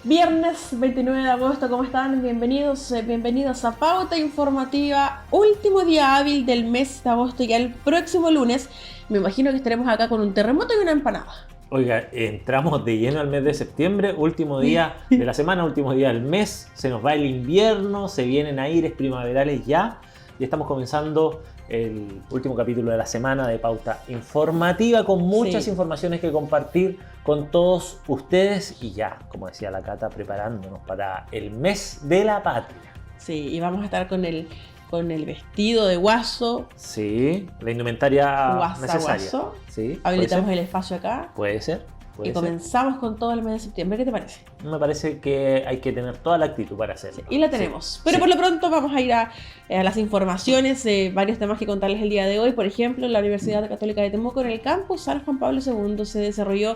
Viernes 29 de agosto, ¿cómo están? Bienvenidos a Pauta Informativa, último día hábil del mes de agosto. Ya el próximo lunes me imagino que estaremos acá con un terremoto y una empanada. Oiga, entramos de lleno al mes de septiembre, último día de la semana, último día del mes, se nos va el invierno, se vienen aires primaverales ya y estamos comenzando el último capítulo de la semana de Pauta Informativa con muchas informaciones que compartir con todos ustedes y ya, como decía la Cata, preparándonos para el mes de la patria. Sí, y vamos a estar con el vestido de guaso. Sí, la indumentaria necesaria. Guaso. Sí, habilitamos el espacio acá. Puede ser. Y comenzamos con todo el mes de septiembre. ¿Qué te parece? Me parece que hay que tener toda la actitud para hacerlo. Sí, y la tenemos. Pero por lo pronto vamos a ir a las informaciones, varios temas que contarles el día de hoy. Por ejemplo, en la Universidad Católica de Temuco, en el campus San Juan Pablo II, se desarrolló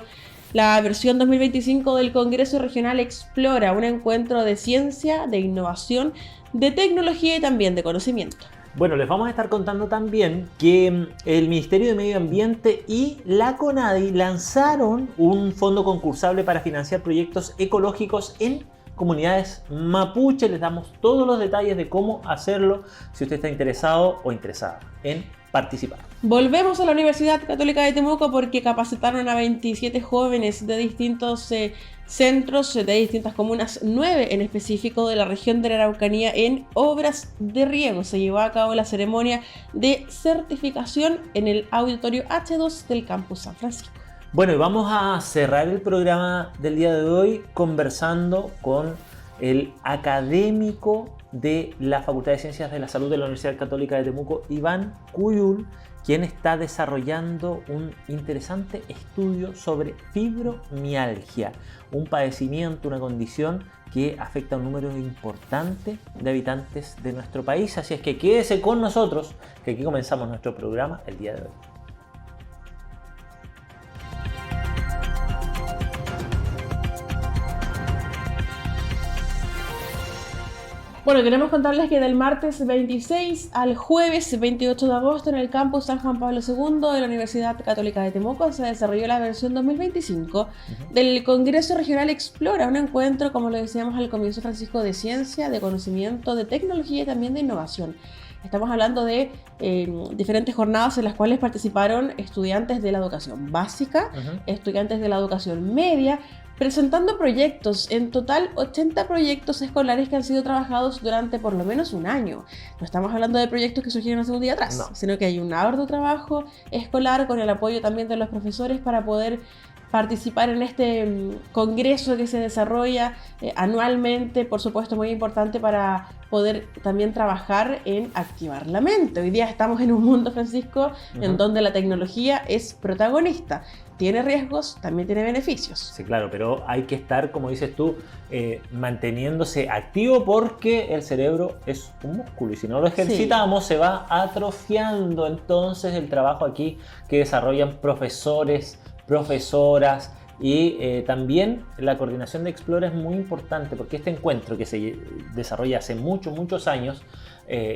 la versión 2025 del Congreso Regional Explora, un encuentro de ciencia, de innovación, de tecnología y también de conocimiento. Bueno, les vamos a estar contando también que el Ministerio de Medio Ambiente y la CONADI lanzaron un fondo concursable para financiar proyectos ecológicos en comunidades mapuche. Les damos todos los detalles de cómo hacerlo si usted está interesado o interesada en participar. Volvemos a la Universidad Católica de Temuco porque capacitaron a 27 jóvenes de distintos centros, de distintas comunas, 9 en específico de la región de la Araucanía, en obras de riego. Se llevó a cabo la ceremonia de certificación en el auditorio H2 del campus San Francisco. Bueno, y vamos a cerrar el programa del día de hoy conversando con el académico de la Facultad de Ciencias de la Salud de la Universidad Católica de Temuco, Iván Cuyul, quien está desarrollando un interesante estudio sobre fibromialgia, un padecimiento, una condición que afecta a un número importante de habitantes de nuestro país. Así es que quédese con nosotros, que aquí comenzamos nuestro programa el día de hoy. Bueno, queremos contarles que del martes 26 al jueves 28 de agosto en el campus San Juan Pablo II de la Universidad Católica de Temuco se desarrolló la versión 2025 del Congreso Regional Explora, un encuentro, como lo decíamos al comienzo, Francisco, de ciencia, de conocimiento, de tecnología y también de innovación. Estamos hablando de diferentes jornadas en las cuales participaron estudiantes de la educación básica, estudiantes de la educación media, presentando proyectos, en total 80 proyectos escolares que han sido trabajados durante por lo menos un año. No estamos hablando de proyectos que surgieron hace un día atrás, sino que hay un arduo trabajo escolar con el apoyo también de los profesores para poder participar en este congreso que se desarrolla anualmente, por supuesto muy importante para poder también trabajar en activar la mente. Hoy día estamos en un mundo, Francisco, en donde la tecnología es protagonista. Tiene riesgos, también tiene beneficios. Sí, claro, pero hay que estar, como dices tú, manteniéndose activo porque el cerebro es un músculo y si no lo ejercitamos se va atrofiando. Entonces el trabajo aquí que desarrollan profesores, profesoras y también la coordinación de Explora es muy importante porque este encuentro que se desarrolla hace muchos años,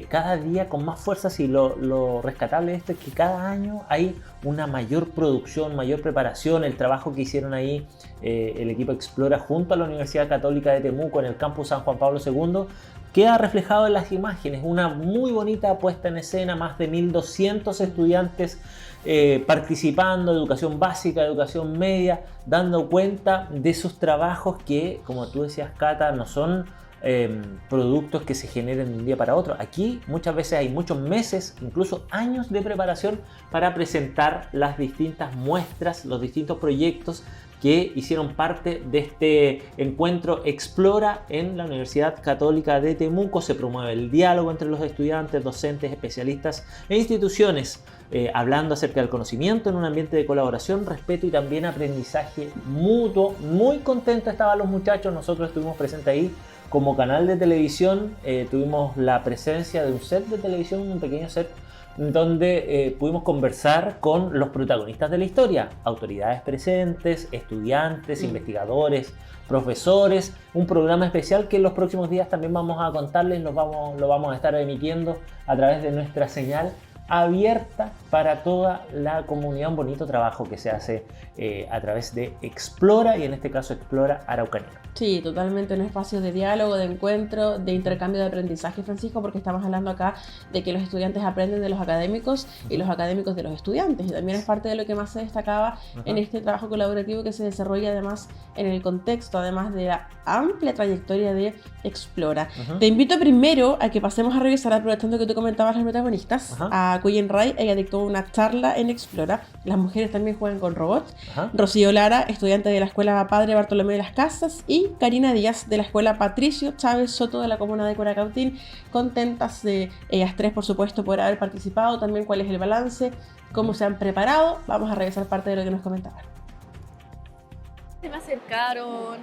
cada día con más fuerzas, y lo rescatable de esto es que cada año hay una mayor producción, mayor preparación. El trabajo que hicieron ahí el equipo Explora junto a la Universidad Católica de Temuco en el campus San Juan Pablo II queda reflejado en las imágenes, una muy bonita puesta en escena, más de 1200 estudiantes participando, educación básica, educación media, dando cuenta de sus trabajos que, como tú decías, Cata, no son productos que se generen de un día para otro. Aquí muchas veces hay muchos meses, incluso años de preparación para presentar las distintas muestras, los distintos proyectos que hicieron parte de este encuentro Explora en la Universidad Católica de Temuco. Se promueve el diálogo entre los estudiantes, docentes, especialistas e instituciones, hablando acerca del conocimiento en un ambiente de colaboración, respeto y también aprendizaje mutuo. Muy contentos estaban los muchachos, nosotros estuvimos presentes ahí como canal de televisión, tuvimos la presencia de un set de televisión, un pequeño set donde pudimos conversar con los protagonistas de la historia, autoridades presentes, estudiantes, investigadores, profesores, un programa especial que en los próximos días también vamos a contarles, lo vamos a estar emitiendo a través de nuestra señal abierta para toda la comunidad, un bonito trabajo que se hace a través de Explora y en este caso Explora Araucanía. Sí, totalmente un espacio de diálogo, de encuentro, de intercambio de aprendizaje, Francisco, porque estamos hablando acá de que los estudiantes aprenden de los académicos y los académicos de los estudiantes, y también es parte de lo que más se destacaba en este trabajo colaborativo que se desarrolla además en el contexto, además de la amplia trayectoria de Explora. Te invito primero a que pasemos a revisar, aprovechando que tú comentabas las protagonistas, a Cuyen Ray. Ella dictó una charla en Explora. Las mujeres también juegan con robots. Rocío Lara, estudiante de la Escuela Padre Bartolomé de las Casas, y Karina Díaz de la Escuela Patricio Chávez Soto de la comuna de Curacautín. Contentas de ellas tres, por supuesto, por haber participado, también cuál es el balance, cómo se han preparado. Vamos a revisar parte de lo que nos comentaban. Se me acercaron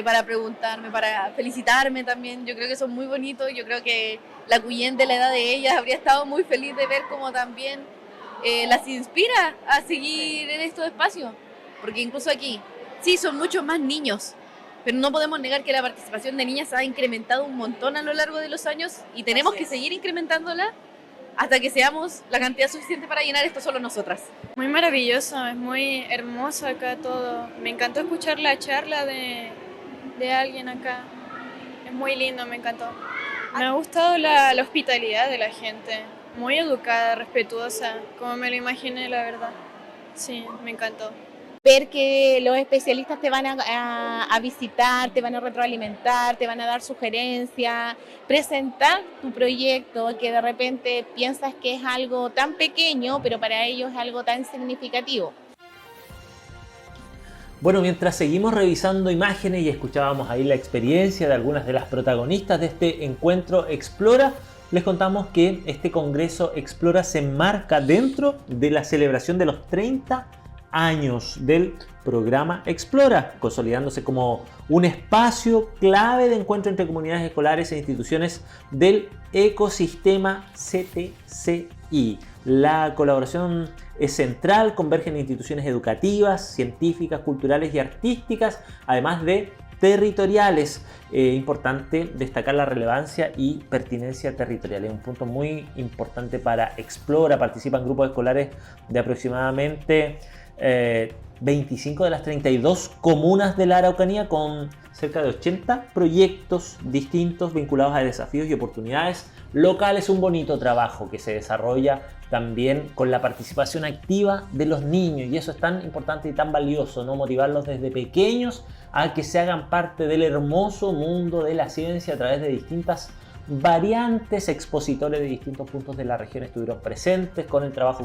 para preguntarme, para felicitarme también. Yo creo que son muy bonitos. Yo creo que la Cuyen de la edad de ellas habría estado muy feliz de ver cómo también las inspira a seguir en estos espacios. Porque incluso aquí, sí, son muchos más niños, pero no podemos negar que la participación de niñas ha incrementado un montón a lo largo de los años y tenemos que seguir incrementándola hasta que seamos la cantidad suficiente para llenar esto solo nosotras. Muy maravilloso, es muy hermoso acá todo. Me encantó escuchar la charla de alguien acá. Es muy lindo, me encantó. Me ha gustado la hospitalidad de la gente. Muy educada, respetuosa, como me lo imaginé, la verdad. Sí, me encantó. Ver que los especialistas te van a visitar, te van a retroalimentar, te van a dar sugerencias, presentar tu proyecto que de repente piensas que es algo tan pequeño, pero para ellos es algo tan significativo. Bueno, mientras seguimos revisando imágenes y escuchábamos ahí la experiencia de algunas de las protagonistas de este encuentro Explora, les contamos que este congreso Explora se enmarca dentro de la celebración de los 30 años del programa Explora, consolidándose como un espacio clave de encuentro entre comunidades escolares e instituciones del ecosistema CTCI. La colaboración es central, convergen instituciones educativas, científicas, culturales y artísticas, además de territoriales. Importante destacar la relevancia y pertinencia territorial. Es un punto muy importante para Explora. Participan grupos escolares de aproximadamente 25 de las 32 comunas de la Araucanía, con cerca de 80 proyectos distintos vinculados a desafíos y oportunidades locales. Un bonito trabajo que se desarrolla también con la participación activa de los niños, y eso es tan importante y tan valioso, ¿no? Motivarlos desde pequeños a que se hagan parte del hermoso mundo de la ciencia a través de distintas variantes. Expositores de distintos puntos de la región estuvieron presentes con el trabajo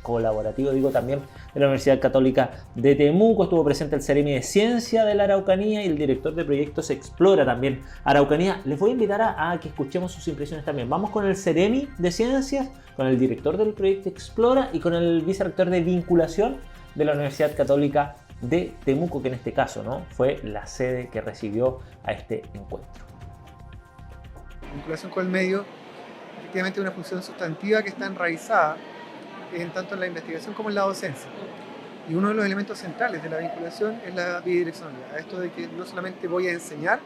colaborativo, digo, también de la Universidad Católica de Temuco. Estuvo presente el Ceremi de Ciencia de la Araucanía y el director de proyectos Explora también Araucanía. Les voy a invitar a que escuchemos sus impresiones también. Vamos con el Ceremi de Ciencias, con el director del proyecto Explora y con el vicerrector de vinculación de la Universidad Católica de Temuco, que en este caso, ¿no?, fue la sede que recibió a este encuentro. Vinculación con el medio, efectivamente, es una función sustantiva que está enraizada tanto en la investigación como en la docencia. Y uno de los elementos centrales de la vinculación es la bidireccionalidad. Esto de que no solamente voy a enseñar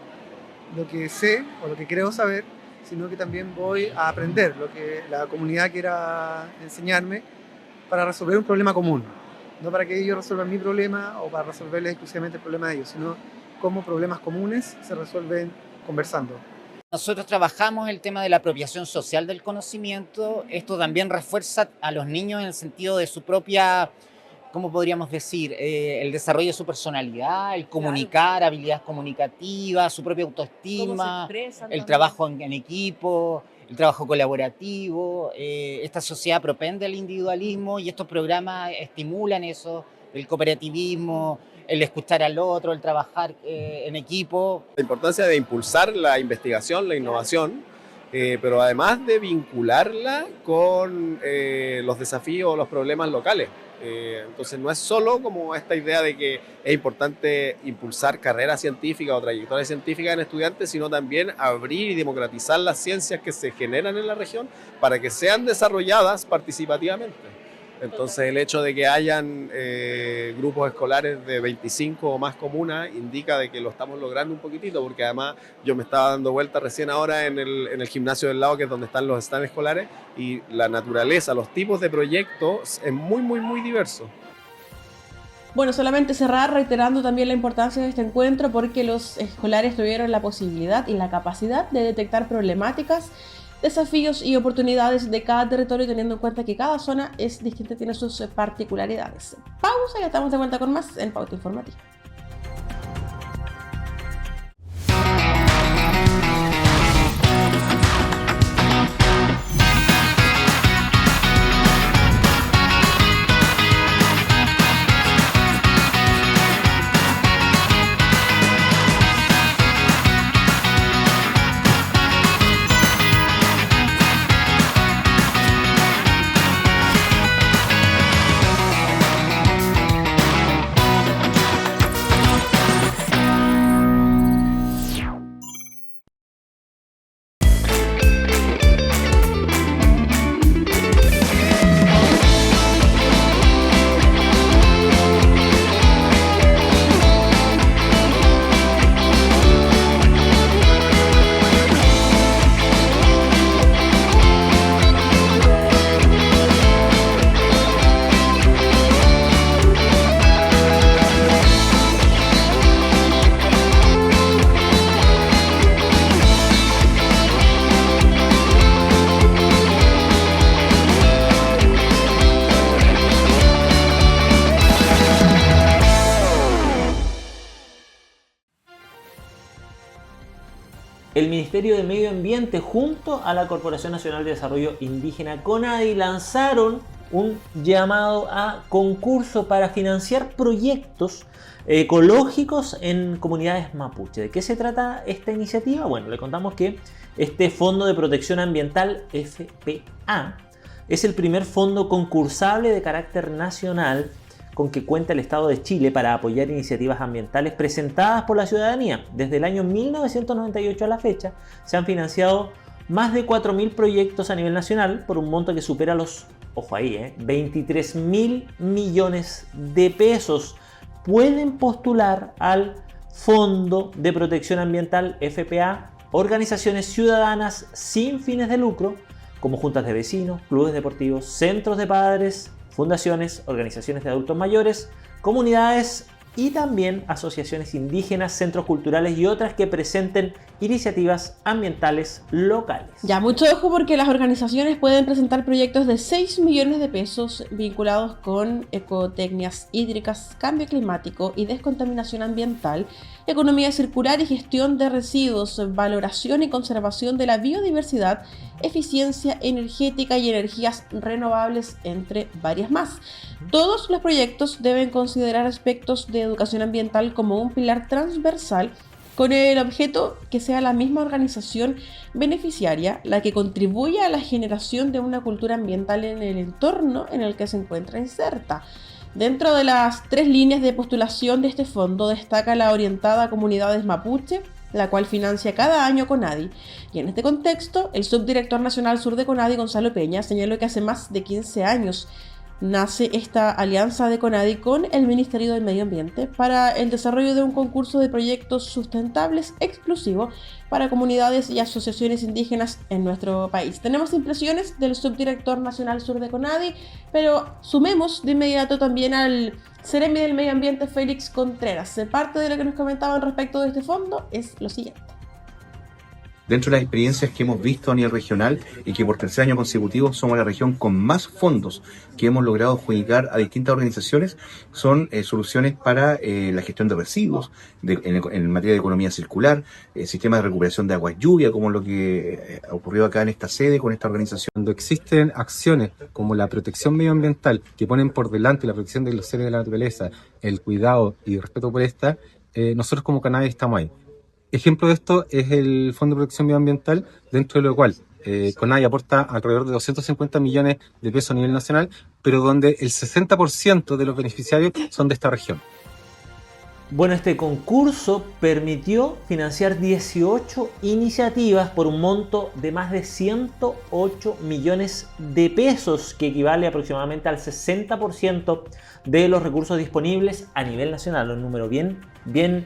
lo que sé o lo que creo saber, sino que también voy a aprender lo que la comunidad quiera enseñarme para resolver un problema común. No para que ellos resuelvan mi problema o para resolverles exclusivamente el problema de ellos, sino cómo problemas comunes se resuelven conversando. Nosotros trabajamos el tema de la apropiación social del conocimiento. Esto también refuerza a los niños en el sentido de su propia, ¿cómo podríamos decir? El desarrollo de su personalidad, el comunicar, claro, habilidades comunicativas, su propia autoestima, el trabajo en equipo, el trabajo colaborativo. Esta sociedad propende al individualismo y estos programas estimulan eso, el cooperativismo, el escuchar al otro, el trabajar en equipo. La importancia de impulsar la investigación, la innovación, pero además de vincularla con los desafíos, los problemas locales. Entonces no es solo como esta idea de que es importante impulsar carreras científicas o trayectorias científicas en estudiantes, sino también abrir y democratizar las ciencias que se generan en la región para que sean desarrolladas participativamente. Entonces el hecho de que hayan grupos escolares de 25 o más comunas indica de que lo estamos logrando un poquitito, porque además yo me estaba dando vuelta recién ahora en el gimnasio del lado, que es donde están los stands escolares, y la naturaleza, los tipos de proyectos es muy diverso. Bueno, solamente cerrar reiterando también la importancia de este encuentro, porque los escolares tuvieron la posibilidad y la capacidad de detectar problemáticas, desafíos y oportunidades de cada territorio, teniendo en cuenta que cada zona es distinta y tiene sus particularidades. Pausa y estamos de vuelta con más en Pauta Informativa. El Ministerio de Medio Ambiente junto a la Corporación Nacional de Desarrollo Indígena CONADI lanzaron un llamado a concurso para financiar proyectos ecológicos en comunidades mapuche. ¿De qué se trata esta iniciativa? Bueno, le contamos que este Fondo de Protección Ambiental FPA es el primer fondo concursable de carácter nacional con que cuenta el Estado de Chile para apoyar iniciativas ambientales presentadas por la ciudadanía. Desde el año 1998 a la fecha se han financiado más de 4.000 proyectos a nivel nacional por un monto que supera los, ojo ahí, 23.000 millones de pesos. Pueden postular al Fondo de Protección Ambiental FPA organizaciones ciudadanas sin fines de lucro como juntas de vecinos, clubes deportivos, centros de padres, fundaciones, organizaciones de adultos mayores, comunidades y también asociaciones indígenas, centros culturales y otras que presenten iniciativas ambientales locales. Ya, mucho ojo porque las organizaciones pueden presentar proyectos de 6 millones de pesos vinculados con ecotecnias hídricas, cambio climático y descontaminación ambiental, economía circular y gestión de residuos, valoración y conservación de la biodiversidad, eficiencia energética y energías renovables, entre varias más. Todos los proyectos deben considerar aspectos de educación ambiental como un pilar transversal, con el objeto que sea la misma organización beneficiaria la que contribuya a la generación de una cultura ambiental en el entorno en el que se encuentra inserta. Dentro de las 3 líneas de postulación de este fondo destaca la orientada a comunidades mapuche, la cual financia cada año CONADI. Y en este contexto, el subdirector nacional sur de CONADI, Gonzalo Peña, señaló que hace más de 15 años nace esta alianza de CONADI con el Ministerio del Medio Ambiente para el desarrollo de un concurso de proyectos sustentables exclusivo para comunidades y asociaciones indígenas en nuestro país. Tenemos impresiones del subdirector nacional sur de CONADI, pero sumemos de inmediato también al Seremi del Medio Ambiente, Félix Contreras. Parte de lo que nos comentaban respecto de este fondo es lo siguiente. Dentro de las experiencias que hemos visto a nivel regional y que por tercer año consecutivo somos la región con más fondos que hemos logrado adjudicar a distintas organizaciones, son soluciones para la gestión de residuos, en materia de economía circular, sistemas de recuperación de aguas lluvia, como lo que ocurrió acá en esta sede con esta organización. Cuando existen acciones como la protección medioambiental que ponen por delante la protección de los seres de la naturaleza, el cuidado y el respeto por esta, nosotros como CONADI estamos ahí. Ejemplo de esto es el Fondo de Protección Medioambiental, dentro de lo cual CONADI aporta alrededor de 250 millones de pesos a nivel nacional, pero donde el 60% de los beneficiarios son de esta región. Bueno, este concurso permitió financiar 18 iniciativas por un monto de más de 108 millones de pesos, que equivale aproximadamente al 60% de los recursos disponibles a nivel nacional. Un número bien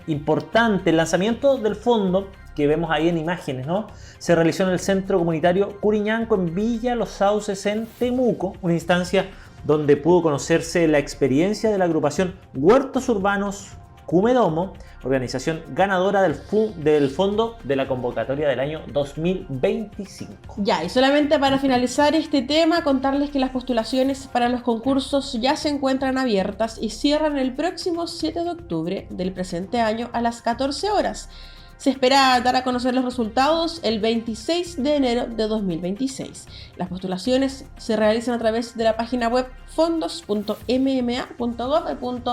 importante. El lanzamiento del fondo, que vemos ahí en imágenes, ¿no?, se realizó en el Centro Comunitario Curiñanco, en Villa Los Sauces, en Temuco, una instancia donde pudo conocerse la experiencia de la agrupación Huertos Urbanos Cumedomo, organización ganadora del fondo de la convocatoria del año 2025. Ya, y solamente para finalizar este tema, contarles que las postulaciones para los concursos ya se encuentran abiertas y cierran el próximo 7 de octubre del presente año a las 14 horas. Se espera dar a conocer los resultados el 26 de enero de 2026. Las postulaciones se realizan a través de la página web fondos.mma.gov.cl.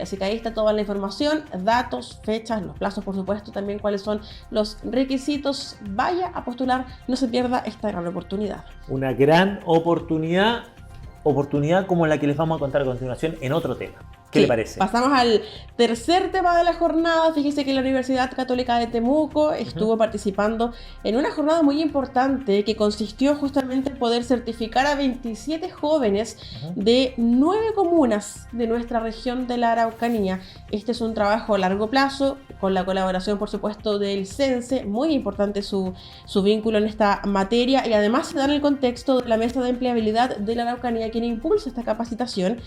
Así que ahí está toda la información, datos, fechas, los plazos, por supuesto, también cuáles son los requisitos. Vaya a postular, no se pierda esta gran oportunidad. Una gran oportunidad como la que les vamos a contar a continuación en otro tema. ¿Qué le parece? Pasamos al tercer tema de la jornada. Fíjese que la Universidad Católica de Temuco estuvo participando en una jornada muy importante que consistió justamente en poder certificar a 27 jóvenes de 9 comunas de nuestra región de la Araucanía. Este es un trabajo a largo plazo, con la colaboración, por supuesto, del CENSE. Muy importante su vínculo en esta materia, y además se da en el contexto de la Mesa de Empleabilidad de la Araucanía, quien impulsa esta capacitación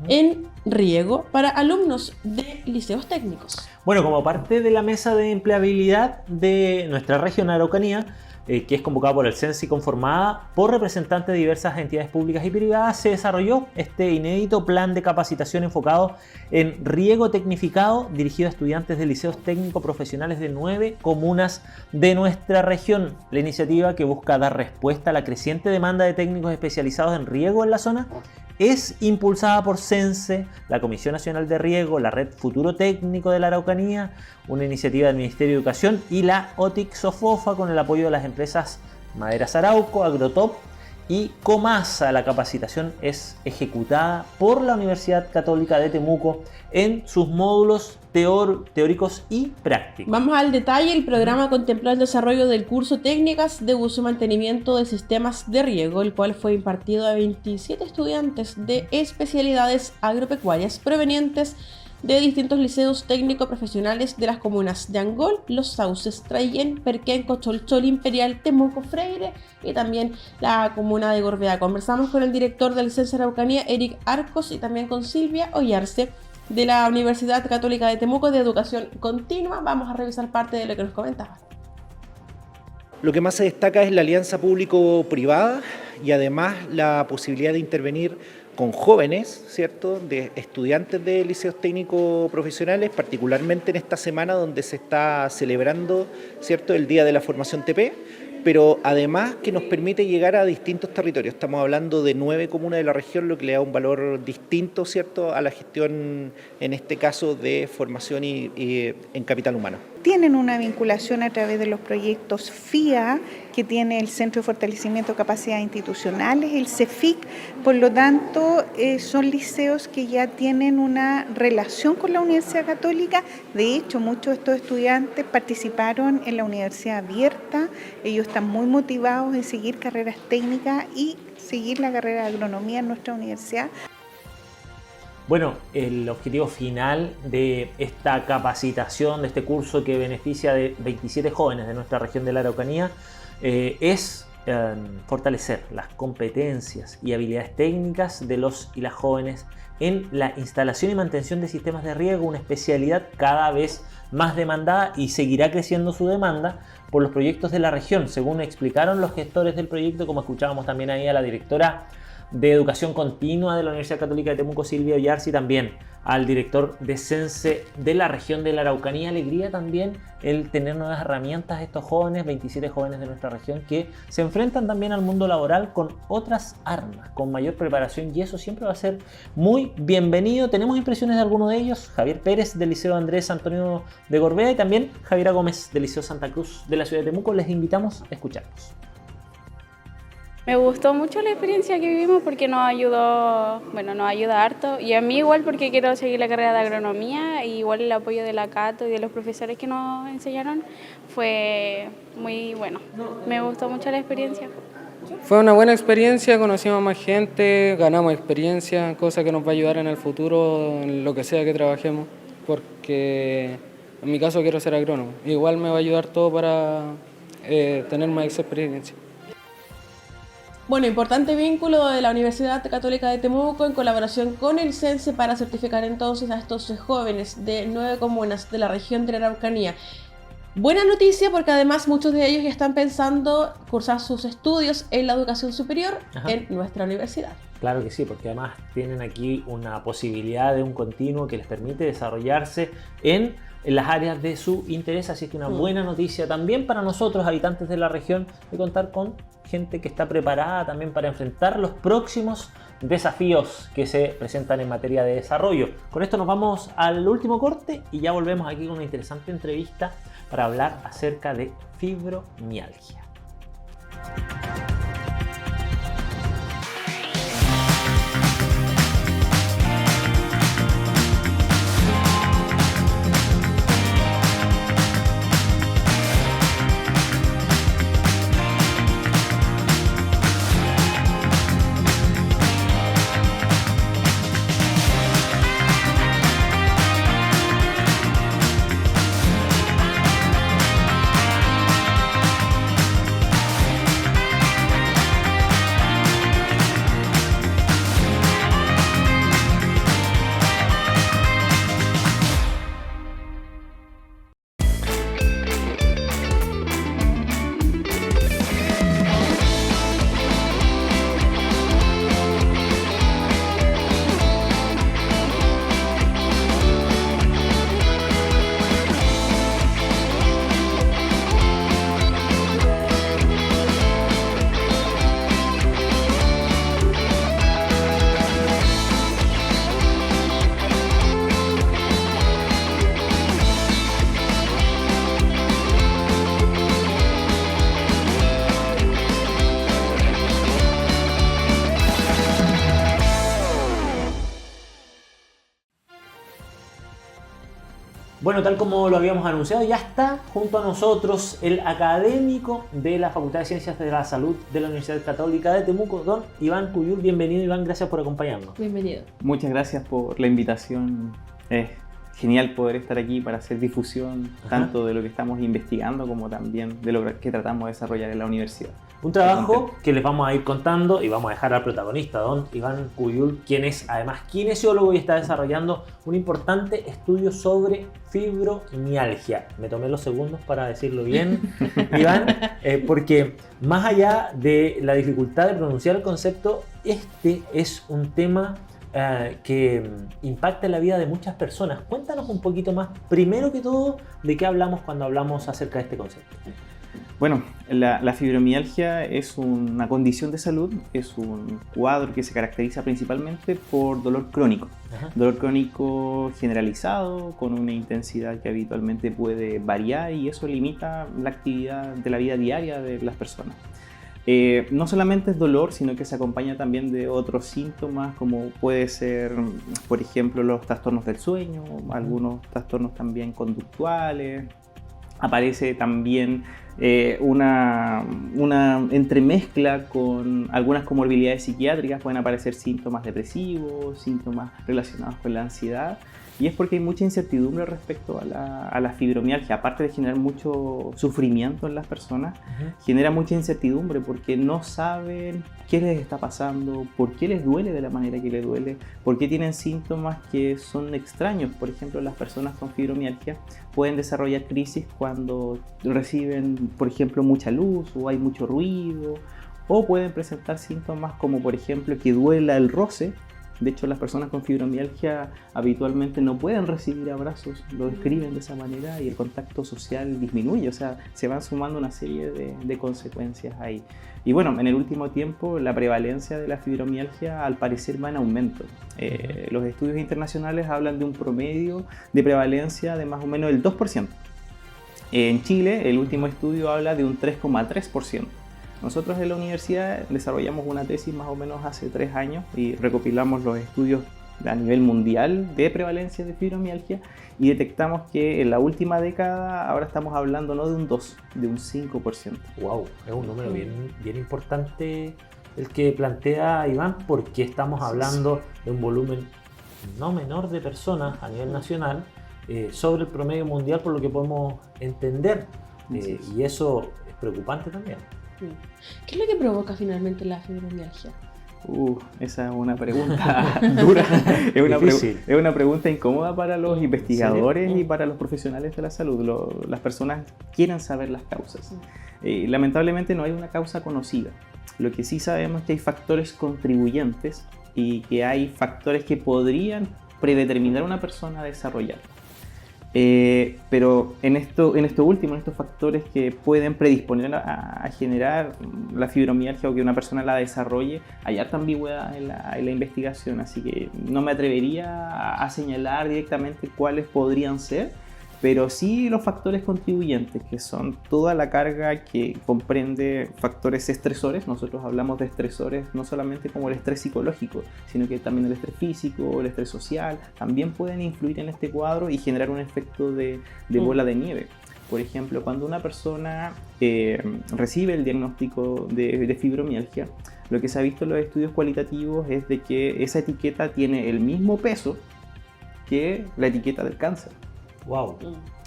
en riego para alumnos de liceos técnicos. Bueno, como parte de la mesa de empleabilidad de nuestra región Araucanía, que es convocada por el CENSE y conformada por representantes de diversas entidades públicas y privadas, se desarrolló este inédito plan de capacitación enfocado en riego tecnificado, dirigido a estudiantes de liceos técnicos profesionales de 9 comunas de nuestra región. La iniciativa, que busca dar respuesta a la creciente demanda de técnicos especializados en riego en la zona, es impulsada por CENSE, la Comisión Nacional de Riego, la Red Futuro Técnico de la Araucanía, una iniciativa del Ministerio de Educación, y la OTIC Sofofa, con el apoyo de las empresas Maderas Arauco, Agrotop y Comasa. La capacitación es ejecutada por la Universidad Católica de Temuco en sus módulos teóricos y prácticos. Vamos al detalle. El programa contempló el desarrollo del curso Técnicas de Uso y Mantenimiento de Sistemas de Riego, el cual fue impartido a 27 estudiantes de especialidades agropecuarias provenientes de distintos liceos técnico-profesionales de las comunas de Angol, Los Sauces, Traillén, Perquén, Cocholchol, Imperial, Temuco, Freire y también la comuna de Gorbea. Conversamos con el director del CENSE Araucanía, Eric Arcos, y también con Silvia Ollarse, de la Universidad Católica de Temuco de Educación Continua. Vamos a revisar parte de lo que nos comentaba. Lo que más se destaca es la alianza público-privada y además la posibilidad de intervenir con jóvenes, ¿cierto?, de estudiantes de liceos técnicos profesionales, particularmente en esta semana donde se está celebrando, ¿cierto?, el Día de la Formación TP, pero además que nos permite llegar a distintos territorios. Estamos hablando de 9 comunas de la región, lo que le da un valor distinto, ¿cierto?, a la gestión, en este caso, de formación y en capital humano. Tienen una vinculación a través de los proyectos FIA, que tiene el Centro de Fortalecimiento de Capacidades Institucionales, el CEFIC. Por lo tanto, son liceos que ya tienen una relación con la Universidad Católica. De hecho, muchos de estos estudiantes participaron en la Universidad Abierta. Ellos están muy motivados en seguir carreras técnicas y seguir la carrera de agronomía en nuestra universidad. Bueno, el objetivo final de esta capacitación, de este curso que beneficia de 27 jóvenes de nuestra región de la Araucanía, es fortalecer las competencias y habilidades técnicas de los y las jóvenes en la instalación y mantención de sistemas de riego, una especialidad cada vez más demandada, y seguirá creciendo su demanda por los proyectos de la región, según explicaron los gestores del proyecto, como escuchábamos también ahí a la directora de Educación Continua de la Universidad Católica de Temuco, Silvia Ollarse, y también al director de CENSE de la región de la Araucanía. Alegría también el tener nuevas herramientas, estos jóvenes, 27 jóvenes de nuestra región, que se enfrentan también al mundo laboral con otras armas, con mayor preparación, y eso siempre va a ser muy bienvenido. Tenemos impresiones de algunos de ellos: Javier Pérez del Liceo Andrés Antonio de Gorbea y también Javiera Gómez del Liceo Santa Cruz de la ciudad de Temuco. Les invitamos a escucharlos. Me gustó mucho la experiencia que vivimos porque nos ayudó, bueno, nos ayuda harto y a mí igual porque quiero seguir la carrera de agronomía y igual el apoyo de la Cato y de los profesores que nos enseñaron fue muy bueno. Me gustó mucho la experiencia. Fue una buena experiencia, conocimos a más gente, ganamos experiencia, cosa que nos va a ayudar en el futuro en lo que sea que trabajemos, porque en mi caso quiero ser agrónomo. Igual me va a ayudar todo para tener más experiencia. Bueno, importante vínculo de la Universidad Católica de Temuco en colaboración con el CENSE para certificar entonces a estos jóvenes de 9 comunas de la región de la Araucanía. Buena noticia porque además muchos de ellos ya están pensando cursar sus estudios en la educación superior en nuestra universidad. Claro que sí, porque además tienen aquí una posibilidad de un continuo que les permite desarrollarse en las áreas de su interés, así que una buena noticia también para nosotros, habitantes de la región, de contar con gente que está preparada también para enfrentar los próximos desafíos que se presentan en materia de desarrollo. Con esto nos vamos al último corte y ya volvemos aquí con una interesante entrevista para hablar acerca de fibromialgia. Bueno, tal como lo habíamos anunciado, ya está junto a nosotros el académico de la Facultad de Ciencias de la Salud de la Universidad Católica de Temuco, don Iván Cuyul. Bienvenido, Iván, gracias por acompañarnos. Bienvenido. Muchas gracias por la invitación. Es genial poder estar aquí para hacer difusión tanto de lo que estamos investigando como también de lo que tratamos de desarrollar en la universidad. Un trabajo que les vamos a ir contando y vamos a dejar al protagonista, don Iván Cuyul, quien es además kinesiólogo y está desarrollando un importante estudio sobre fibromialgia. Me tomé los segundos para decirlo bien, Iván, porque más allá de la dificultad de pronunciar el concepto, este es un tema que impacta en la vida de muchas personas. Cuéntanos un poquito más, primero que todo, de qué hablamos cuando hablamos acerca de este concepto. Bueno, la fibromialgia es una condición de salud, es un cuadro que se caracteriza principalmente por dolor crónico. Dolor crónico generalizado, con una intensidad que habitualmente puede variar y eso limita la actividad de la vida diaria de las personas. No solamente es dolor, sino que se acompaña también de otros síntomas, como puede ser, por ejemplo, los trastornos del sueño, algunos trastornos también conductuales. Aparece también una entremezcla con algunas comorbilidades psiquiátricas, pueden aparecer síntomas depresivos, síntomas relacionados con la ansiedad, y es porque hay mucha incertidumbre respecto a la fibromialgia. Aparte de generar mucho sufrimiento en las personas, genera mucha incertidumbre porque no saben qué les está pasando, por qué les duele de la manera que les duele, por qué tienen síntomas que son extraños. Por ejemplo, las personas con fibromialgia pueden desarrollar crisis cuando reciben, por ejemplo, mucha luz o hay mucho ruido, o pueden presentar síntomas como, por ejemplo, que duela el roce. De hecho, las personas con fibromialgia habitualmente no pueden recibir abrazos, lo describen de esa manera y el contacto social disminuye, o sea, se van sumando una serie de consecuencias ahí. Y bueno, en el último tiempo la prevalencia de la fibromialgia al parecer va en aumento. Los estudios internacionales hablan de un promedio de prevalencia de más o menos el 2%. En Chile, el último estudio habla de un 3,3%. Nosotros en la universidad desarrollamos una tesis más o menos hace 3 años y recopilamos los estudios a nivel mundial de prevalencia de fibromialgia y detectamos que en la última década ahora estamos hablando no de un 2, de un 5%. Wow, es un número bien importante el que plantea Iván, porque estamos hablando de un volumen no menor de personas a nivel nacional sobre el promedio mundial, por lo que podemos entender, y eso es preocupante también. ¿Qué es lo que provoca finalmente la fibromialgia? Esa es una pregunta dura, es una pregunta incómoda para los investigadores y para los profesionales de la salud. Las personas quieren saber las causas. Lamentablemente no hay una causa conocida. Lo que sí sabemos es que hay factores contribuyentes y que hay factores que podrían predeterminar a una persona a desarrollar. Pero en estos factores que pueden predisponer a generar la fibromialgia o que una persona la desarrolle, hay harta ambigüedad en la investigación, así que no me atrevería a señalar directamente cuáles podrían ser, pero sí los factores contribuyentes, que son toda la carga que comprende factores estresores. Nosotros hablamos de estresores no solamente como el estrés psicológico, sino que también el estrés físico, el estrés social, también pueden influir en este cuadro y generar un efecto de bola de nieve. Por ejemplo, cuando una persona recibe el diagnóstico de fibromialgia, lo que se ha visto en los estudios cualitativos es de que esa etiqueta tiene el mismo peso que la etiqueta del cáncer. Wow.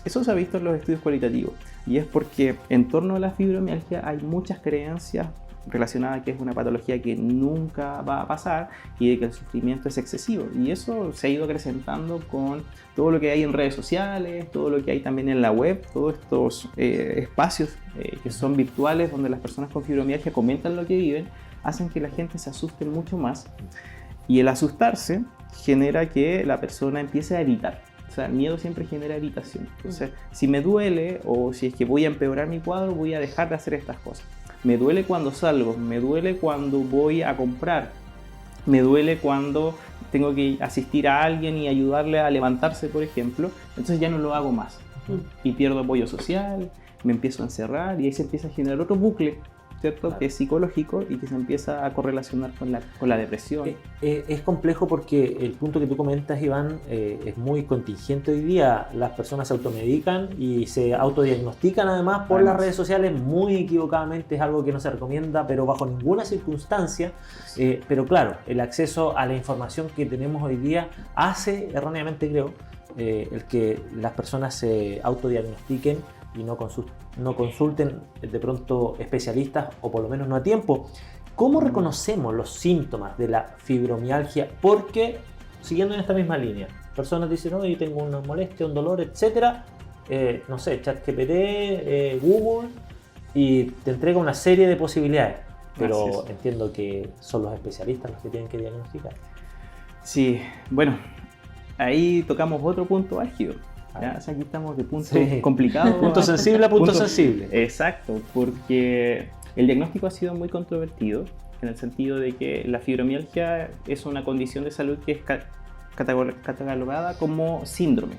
Eso se ha visto en los estudios cualitativos y es porque en torno a la fibromialgia hay muchas creencias relacionadas a que es una patología que nunca va a pasar y de que el sufrimiento es excesivo, y eso se ha ido acrecentando con todo lo que hay en redes sociales, todo lo que hay también en la web, todos estos espacios que son virtuales donde las personas con fibromialgia comentan lo que viven, hacen que la gente se asuste mucho más, y el asustarse genera que la persona empiece a evitar. O sea, el miedo siempre genera evitación. Entonces, si me duele o si es que voy a empeorar mi cuadro, voy a dejar de hacer estas cosas. Me duele cuando salgo, me duele cuando voy a comprar, me duele cuando tengo que asistir a alguien y ayudarle a levantarse, por ejemplo. Entonces ya no lo hago más. Y pierdo apoyo social, me empiezo a encerrar y ahí se empieza a generar otro bucle, ¿cierto? Que es psicológico y que se empieza a correlacionar con la depresión. Es complejo porque el punto que tú comentas, Iván, es muy contingente hoy día. Las personas se automedican y se autodiagnostican además por las redes sociales, muy equivocadamente. Es algo que no se recomienda, pero bajo ninguna circunstancia. Pero claro, el acceso a la información que tenemos hoy día hace, erróneamente creo, el que las personas se autodiagnostiquen y no consulten de pronto especialistas, o por lo menos no a tiempo. ¿Cómo reconocemos los síntomas de la fibromialgia? Porque, siguiendo en esta misma línea, personas dicen, no, yo tengo una molestia, un dolor, etcétera, no sé, ChatGPT, Google, y te entrega una serie de posibilidades, pero entiendo que son los especialistas los que tienen que diagnosticar. Sí, bueno, ahí tocamos otro punto álgido. Ya, o sea, aquí estamos de punto complicado. Punto sensible a punto sensible. Exacto, porque el diagnóstico ha sido muy controvertido en el sentido de que la fibromialgia es una condición de salud que es catalogada como síndrome.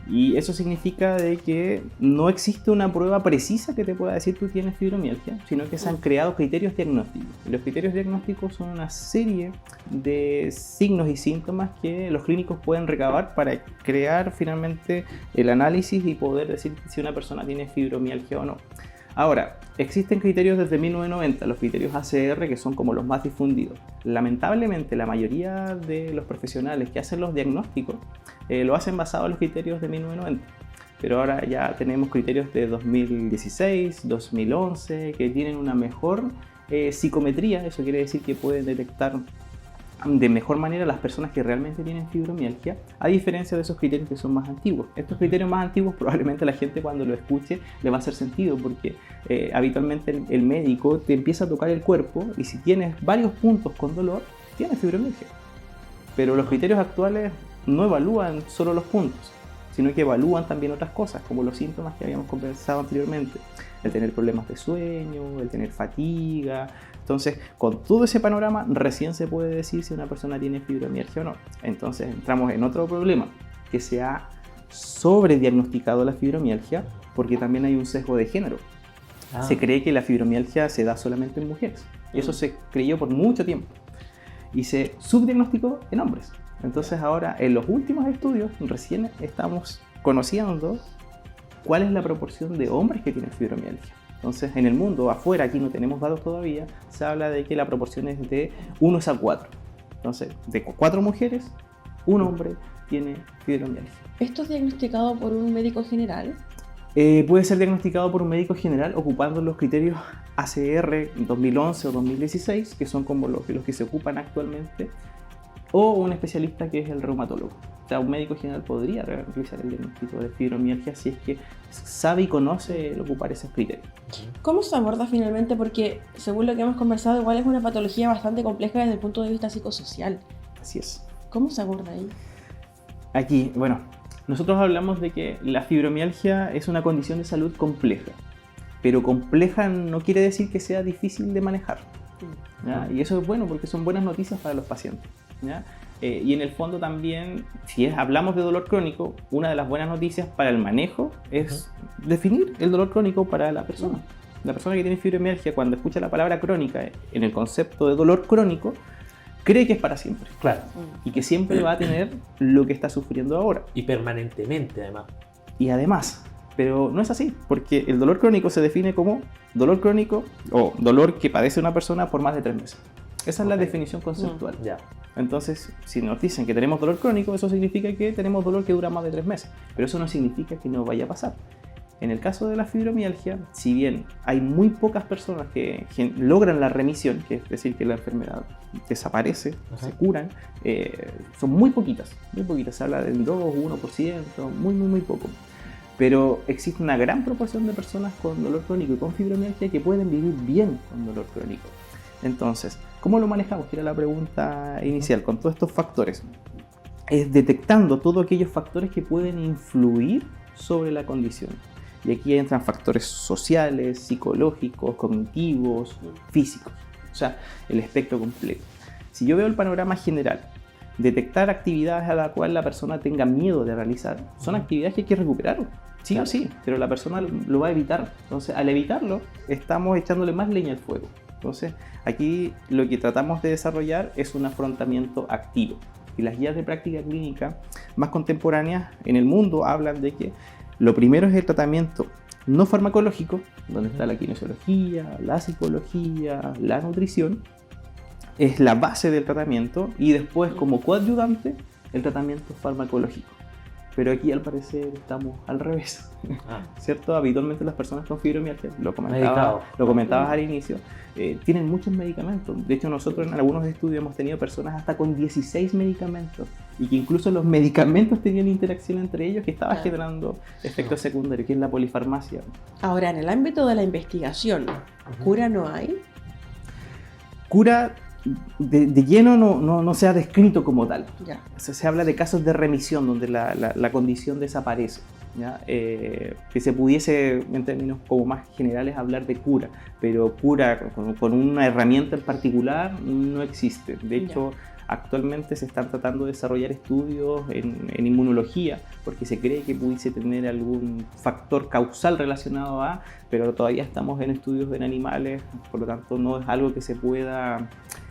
Y eso significa de que no existe una prueba precisa que te pueda decir tú tienes fibromialgia, sino que se han creado criterios diagnósticos. Y los criterios diagnósticos son una serie de signos y síntomas que los clínicos pueden recabar para crear finalmente el análisis y poder decir si una persona tiene fibromialgia o no. Ahora, existen criterios desde 1990, los criterios ACR, que son como los más difundidos. Lamentablemente, la mayoría de los profesionales que hacen los diagnósticos lo hacen basado en los criterios de 1990. Pero ahora ya tenemos criterios de 2016, 2011, que tienen una mejor psicometría. Eso quiere decir que pueden detectar de mejor manera las personas que realmente tienen fibromialgia, a diferencia de esos criterios que son más antiguos. Estos criterios más antiguos probablemente la gente cuando lo escuche le va a hacer sentido, porque habitualmente el médico te empieza a tocar el cuerpo y si tienes varios puntos con dolor, tienes fibromialgia. Pero los criterios actuales no evalúan solo los puntos, sino que evalúan también otras cosas, como los síntomas que habíamos conversado anteriormente, el tener problemas de sueño, el tener fatiga. Entonces, con todo ese panorama, recién se puede decir si una persona tiene fibromialgia o no. Entonces, entramos en otro problema, que se ha sobrediagnosticado la fibromialgia, porque también hay un sesgo de género. Se cree que la fibromialgia se da solamente en mujeres. Y eso se creyó por mucho tiempo. Y se subdiagnosticó en hombres. Entonces ahora, en los últimos estudios, recién estamos conociendo cuál es la proporción de hombres que tienen fibromialgia. Entonces, en el mundo, afuera, aquí no tenemos datos todavía, se habla de que la proporción es de 1:4. Entonces, de 4 mujeres, un hombre tiene fibromialgia. ¿Esto es diagnosticado por un médico general? Puede ser diagnosticado por un médico general ocupando los criterios ACR 2011 o 2016, que son como los que se ocupan actualmente, o un especialista que es el reumatólogo. O sea, un médico general podría realizar el diagnóstico de fibromialgia si es que sabe y conoce el ocupar esos criterios. ¿Cómo se aborda finalmente? Porque según lo que hemos conversado, igual es una patología bastante compleja desde el punto de vista psicosocial. Así es. ¿Cómo se aborda ahí? Aquí, bueno, nosotros hablamos de que la fibromialgia es una condición de salud compleja, pero compleja no quiere decir que sea difícil de manejar, ¿ya? Y eso es bueno porque son buenas noticias para los pacientes, ¿ya? Y en el fondo también, si hablamos de dolor crónico, una de las buenas noticias para el manejo es definir el dolor crónico para la persona. La persona que tiene fibromialgia, cuando escucha la palabra crónica en el concepto de dolor crónico, cree que es para siempre. Claro. Y que siempre va a tener lo que está sufriendo ahora. Y permanentemente, además. Y además, pero no es así, porque el dolor crónico se define como dolor crónico o dolor que padece una persona por más de 3 meses. Esa es la definición conceptual. Ya. Entonces, si nos dicen que tenemos dolor crónico, eso significa que tenemos dolor que dura más de 3 meses. Pero eso no significa que no vaya a pasar. En el caso de la fibromialgia, si bien hay muy pocas personas que logran la remisión, que es decir, que la enfermedad desaparece, se curan, son muy poquitas, se habla del 2 o 1%, muy poco. Pero existe una gran proporción de personas con dolor crónico y con fibromialgia que pueden vivir bien con dolor crónico. Entonces, ¿cómo lo manejamos? Que era la pregunta inicial, con todos estos factores. Es detectando todos aquellos factores que pueden influir sobre la condición. Y aquí entran factores sociales, psicológicos, cognitivos, físicos. O sea, el espectro completo. Si yo veo el panorama general, detectar actividades a las cuales la persona tenga miedo de realizar, son actividades que hay que recuperar. Sí o sí, pero la persona lo va a evitar. Entonces, al evitarlo, estamos echándole más leña al fuego. Entonces, aquí lo que tratamos de desarrollar es un afrontamiento activo. Y las guías de práctica clínica más contemporáneas en el mundo hablan de que lo primero es el tratamiento no farmacológico, donde está la kinesiología, la psicología, la nutrición, es la base del tratamiento, y después como coadyuvante el tratamiento farmacológico. Pero aquí al parecer estamos al revés, ¿cierto? Habitualmente las personas con fibromialgia, lo comentabas al inicio, tienen muchos medicamentos. De hecho, nosotros en algunos estudios hemos tenido personas hasta con 16 medicamentos y que incluso los medicamentos tenían interacción entre ellos que estaba generando efectos secundarios, que es la polifarmacia. Ahora, en el ámbito de la investigación, ¿cura no hay? Cura de lleno no se ha descrito como tal. Ya. Se habla de casos de remisión donde la condición desaparece, ¿ya? Que se pudiese en términos como más generales hablar de cura, pero cura con una herramienta en particular no existe. De hecho, actualmente se están tratando de desarrollar estudios en inmunología porque se cree que pudiese tener algún factor causal relacionado a, pero todavía estamos en estudios en animales, por lo tanto no es algo que se pueda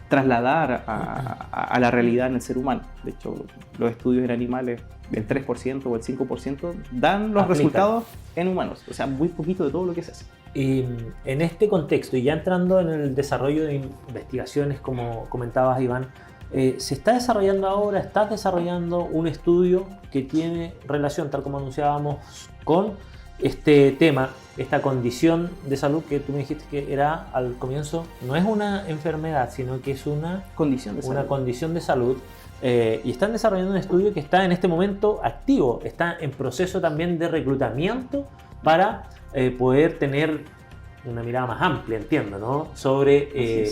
trasladar a la realidad en el ser humano. De hecho, los estudios en animales del 3% o el 5% dan los resultados en humanos, o sea, muy poquito de todo lo que se hace. Y en este contexto, y ya entrando en el desarrollo de investigaciones, como comentabas, Iván, se está desarrollando ahora, estás desarrollando un estudio que tiene relación, tal como anunciábamos, con este tema, esta condición de salud que tú me dijiste que era al comienzo, no es una enfermedad, sino que es una condición de salud. Y están desarrollando un estudio que está en este momento activo, está en proceso también de reclutamiento para poder tener una mirada más amplia, entiendo, ¿no? Sobre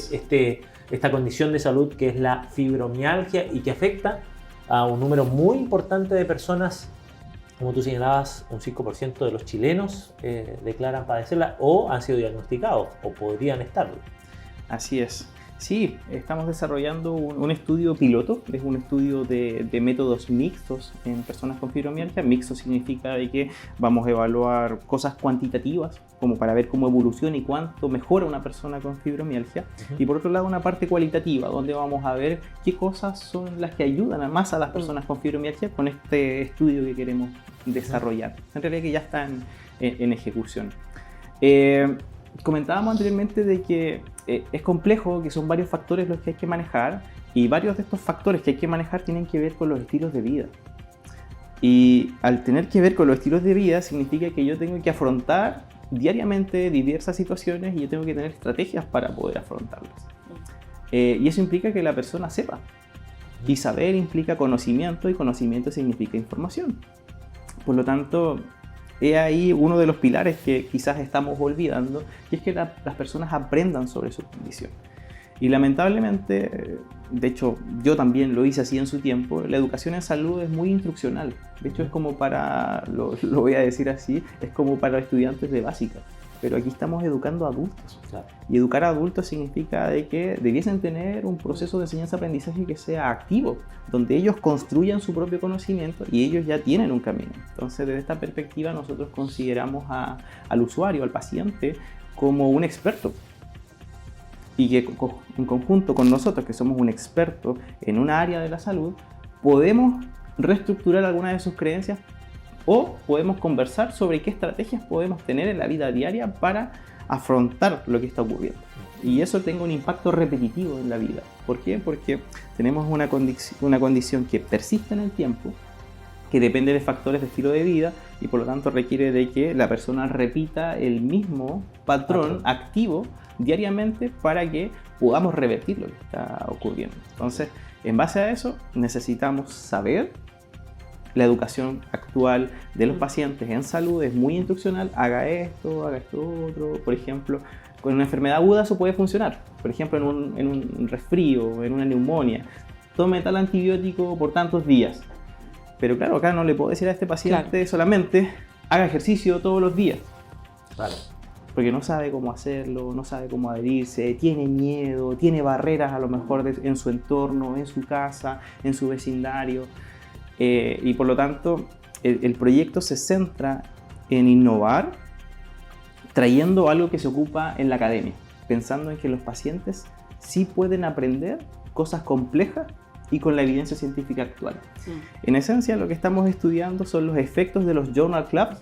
esta condición de salud que es la fibromialgia y que afecta a un número muy importante de personas. Como tú señalabas, un 5% de los chilenos declaran padecerla o han sido diagnosticados o podrían estarlo. Así es. Sí, estamos desarrollando un estudio piloto, es un estudio de métodos mixtos en personas con fibromialgia. Mixto significa de que vamos a evaluar cosas cuantitativas, como para ver cómo evoluciona y cuánto mejora una persona con fibromialgia. Y por otro lado, una parte cualitativa, donde vamos a ver qué cosas son las que ayudan más a las personas con fibromialgia con este estudio que queremos desarrollar. En realidad que ya está en ejecución. Comentábamos anteriormente de que es complejo, que son varios factores los que hay que manejar, y varios de estos factores que hay que manejar tienen que ver con los estilos de vida. Y al tener que ver con los estilos de vida significa que yo tengo que afrontar diariamente diversas situaciones y yo tengo que tener estrategias para poder afrontarlas. Y eso implica que la persona sepa. Y saber implica conocimiento, y conocimiento significa información. Por lo tanto, es ahí uno de los pilares que quizás estamos olvidando, y es que las personas aprendan sobre su condición. Y lamentablemente, de hecho yo también lo hice así en su tiempo, la educación en salud es muy instruccional. De hecho es como para, lo voy a decir así, es como para estudiantes de básica. Pero aquí estamos educando a adultos. Claro. Y educar a adultos significa de que debiesen tener un proceso de enseñanza-aprendizaje que sea activo, donde ellos construyan su propio conocimiento y ellos ya tienen un camino. Entonces, desde esta perspectiva, nosotros consideramos al usuario, al paciente, como un experto. Y que en conjunto con nosotros, que somos un experto en una área de la salud, podemos reestructurar algunas de sus creencias o podemos conversar sobre qué estrategias podemos tener en la vida diaria para afrontar lo que está ocurriendo. Y eso tenga un impacto repetitivo en la vida. ¿Por qué? Porque tenemos una condición que persiste en el tiempo, que depende de factores de estilo de vida y por lo tanto requiere de que la persona repita el mismo patrón activo diariamente para que podamos revertir lo que está ocurriendo. Entonces, en base a eso, necesitamos saber. La educación actual de los pacientes en salud es muy instruccional. Haga esto otro. Por ejemplo, con una enfermedad aguda eso puede funcionar. Por ejemplo, en un resfrío, en una neumonía. Tome tal antibiótico por tantos días. Pero claro, acá no le puedo decir a este paciente solamente haga ejercicio todos los días. Vale. Porque no sabe cómo hacerlo, no sabe cómo adherirse, tiene miedo, tiene barreras a lo mejor en su entorno, en su casa, en su vecindario. Y por lo tanto, el proyecto se centra en innovar, trayendo algo que se ocupa en la academia, pensando en que los pacientes sí pueden aprender cosas complejas y con la evidencia científica actual. Sí. En esencia, lo que estamos estudiando son los efectos de los Journal Clubs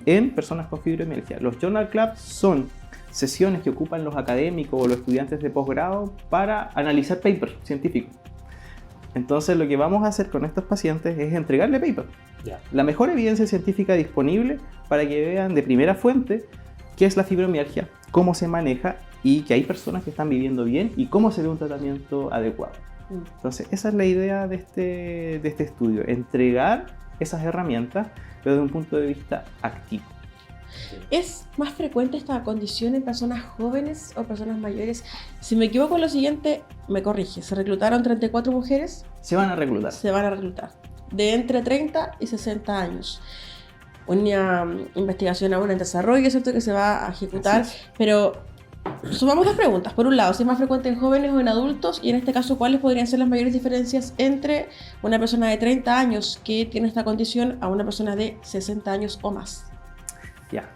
en personas con fibromialgia. Los Journal Clubs son sesiones que ocupan los académicos o los estudiantes de posgrado para analizar papers científicos. Entonces lo que vamos a hacer con estos pacientes es entregarle paper, la mejor evidencia científica disponible para que vean de primera fuente qué es la fibromialgia, cómo se maneja y que hay personas que están viviendo bien y cómo se ve un tratamiento adecuado. Entonces esa es la idea de este estudio, entregar esas herramientas pero desde un punto de vista activo. ¿Es más frecuente esta condición en personas jóvenes o personas mayores? Si me equivoco en lo siguiente, me corrige. ¿Se reclutaron 34 mujeres? Se van a reclutar. Se van a reclutar. De entre 30 y 60 años. Una investigación aún en desarrollo, ¿cierto? Que se va a ejecutar. Pero sumamos dos preguntas. Por un lado, si es más frecuente en jóvenes o en adultos. Y en este caso, ¿cuáles podrían ser las mayores diferencias entre una persona de 30 años que tiene esta condición a una persona de 60 años o más? Ya,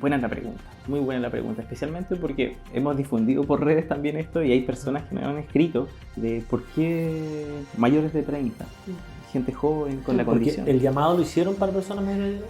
buena la pregunta, muy buena la pregunta, especialmente porque hemos difundido por redes también esto y hay personas que me han escrito de por qué mayores de 30, gente joven con la condición. ¿El llamado lo hicieron para personas mayores de 30?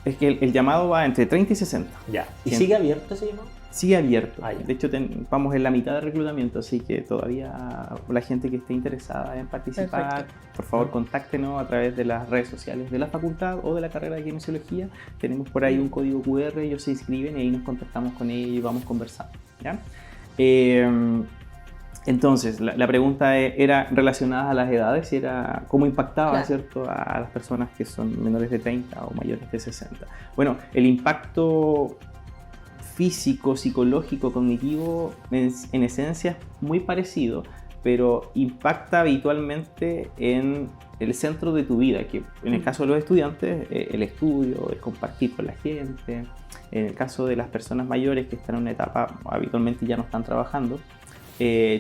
Es que el llamado va entre 30 y 60. Ya, ¿y sigue abierto ese llamado? Sigue abierto. De hecho, vamos en la mitad de reclutamiento, así que todavía la gente que esté interesada en participar, por favor, contáctenos a través de las redes sociales de la facultad o de la carrera de kinesiología. Tenemos por ahí un código QR, ellos se inscriben y ahí nos contactamos con ellos y vamos conversando. ¿Ya? Entonces, la pregunta era relacionada a las edades y era cómo impactaba, ¿cierto?, a las personas que son menores de 30 o mayores de 60. Bueno, el impacto físico, psicológico, cognitivo, en esencia es muy parecido, pero impacta habitualmente en el centro de tu vida, que en el caso de los estudiantes, el estudio, el compartir con la gente. En el caso de las personas mayores que están en una etapa, habitualmente ya no están trabajando,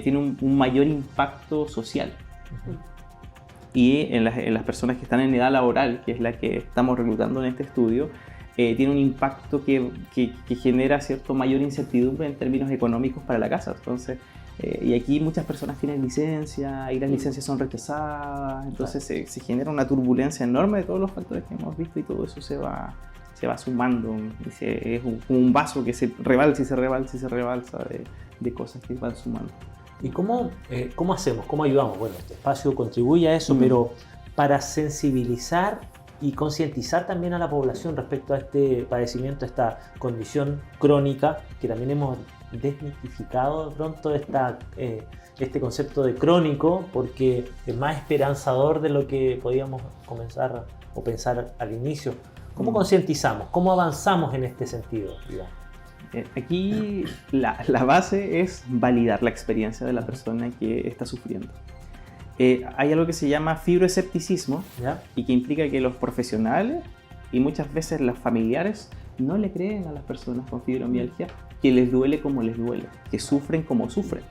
tiene un mayor impacto social. Y en las personas que están en edad laboral, que es la que estamos reclutando en este estudio, tiene un impacto que genera cierto mayor incertidumbre en términos económicos para la casa. Entonces, y aquí muchas personas tienen licencia y las licencias son rechazadas, entonces se genera una turbulencia enorme de todos los factores que hemos visto y todo eso se va sumando. Es un vaso que se rebalsa y se rebalsa y se rebalsa de cosas que van sumando. ¿Y cómo hacemos? ¿Cómo ayudamos? Bueno, este espacio contribuye a eso, pero para sensibilizar y concientizar también a la población respecto a este padecimiento, esta condición crónica, que también hemos desmitificado de pronto este concepto de crónico, porque es más esperanzador de lo que podíamos comenzar o pensar al inicio. ¿Cómo concientizamos? ¿Cómo avanzamos en este sentido, Iván? Aquí la base es validar la experiencia de la persona que está sufriendo. Hay algo que se llama fibroescepticismo, ¿ya? Y que implica que los profesionales y muchas veces los familiares no le creen a las personas con fibromialgia que les duele como les duele, que sufren como sufren.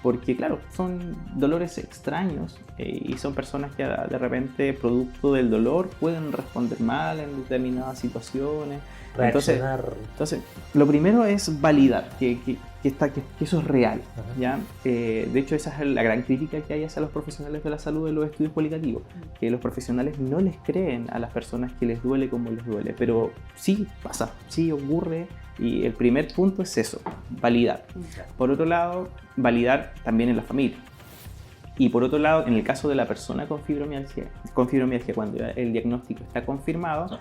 Porque claro, son dolores extraños y son personas que de repente, producto del dolor, pueden responder mal en determinadas situaciones. Entonces, lo primero es validar que eso es real, ¿ya? De hecho, esa es la gran crítica que hay hacia los profesionales de la salud de los estudios cualitativos, que los profesionales no les creen a las personas que les duele como les duele, pero sí pasa, sí ocurre. Y el primer punto es eso, validar. Por otro lado, validar también en la familia. Y por otro lado, en el caso de la persona con fibromialgia, cuando el diagnóstico está confirmado,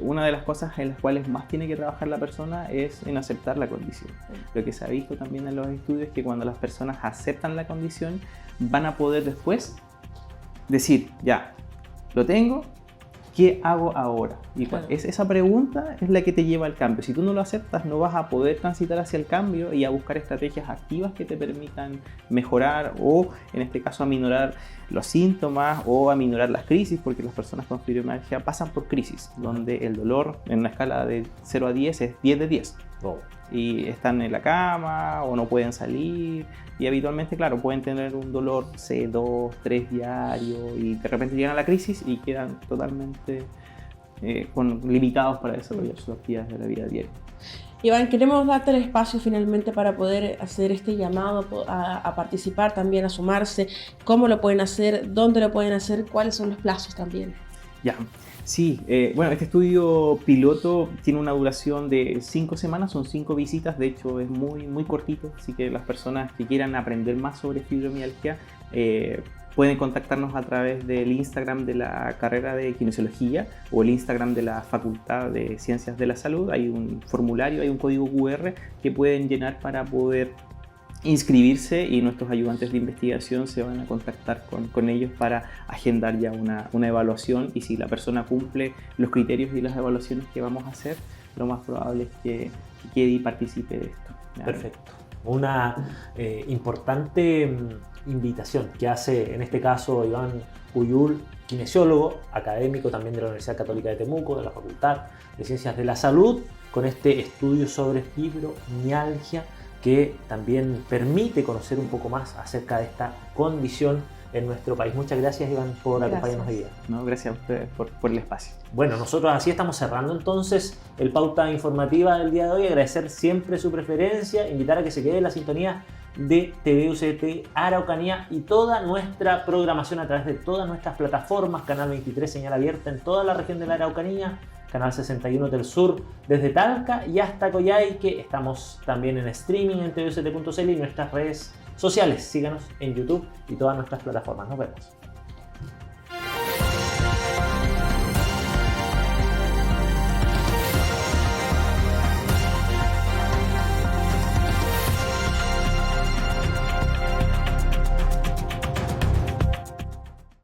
una de las cosas en las cuales más tiene que trabajar la persona es en aceptar la condición. Lo que se ha visto también en los estudios es que cuando las personas aceptan la condición, van a poder después decir, ya, lo tengo, ¿qué hago ahora? Y esa pregunta es la que te lleva al cambio. Si tú no lo aceptas, no vas a poder transitar hacia el cambio y a buscar estrategias activas que te permitan mejorar o, en este caso, aminorar los síntomas o aminorar las crisis, porque las personas con fibromialgia pasan por crisis, donde el dolor en una escala de 0 a 10 es 10 de 10. Y están en la cama o no pueden salir y habitualmente, claro, pueden tener un dolor, 2, 3 diario y de repente llegan a la crisis y quedan totalmente limitados para desarrollar sus actividades de la vida diaria. Iván, queremos darte el espacio finalmente para poder hacer este llamado a participar también, a sumarse. ¿Cómo lo pueden hacer? ¿Dónde lo pueden hacer? ¿Cuáles son los plazos también? Ya. Sí, bueno, este estudio piloto tiene una duración de 5 semanas, son 5 visitas, de hecho es muy, muy cortito, así que las personas que quieran aprender más sobre fibromialgia pueden contactarnos a través del Instagram de la carrera de kinesiología o el Instagram de la Facultad de Ciencias de la Salud. Hay un formulario, hay un código QR que pueden llenar para poder inscribirse y nuestros ayudantes de investigación se van a contactar con ellos para agendar ya una evaluación, y si la persona cumple los criterios y las evaluaciones que vamos a hacer, lo más probable es que quede y participe de esto. ¿Ya? Perfecto. Una importante invitación que hace en este caso Iván Puyul, kinesiólogo, académico también de la Universidad Católica de Temuco, de la Facultad de Ciencias de la Salud, con este estudio sobre fibromialgia, que también permite conocer un poco más acerca de esta condición en nuestro país. Muchas gracias, Iván, por acompañarnos hoy día. No, gracias a ustedes por el espacio. Bueno, nosotros así estamos cerrando entonces el Pauta Informativa del día de hoy. Agradecer siempre su preferencia, invitar a que se quede en la sintonía de TVUCT Araucanía y toda nuestra programación a través de todas nuestras plataformas, Canal 23, señal abierta en toda la región de la Araucanía, Canal 61 del Sur, desde Talca y hasta Coyhaique. Estamos también en streaming en TVUCT.cl y nuestras redes sociales. Síganos en YouTube y todas nuestras plataformas. Nos vemos.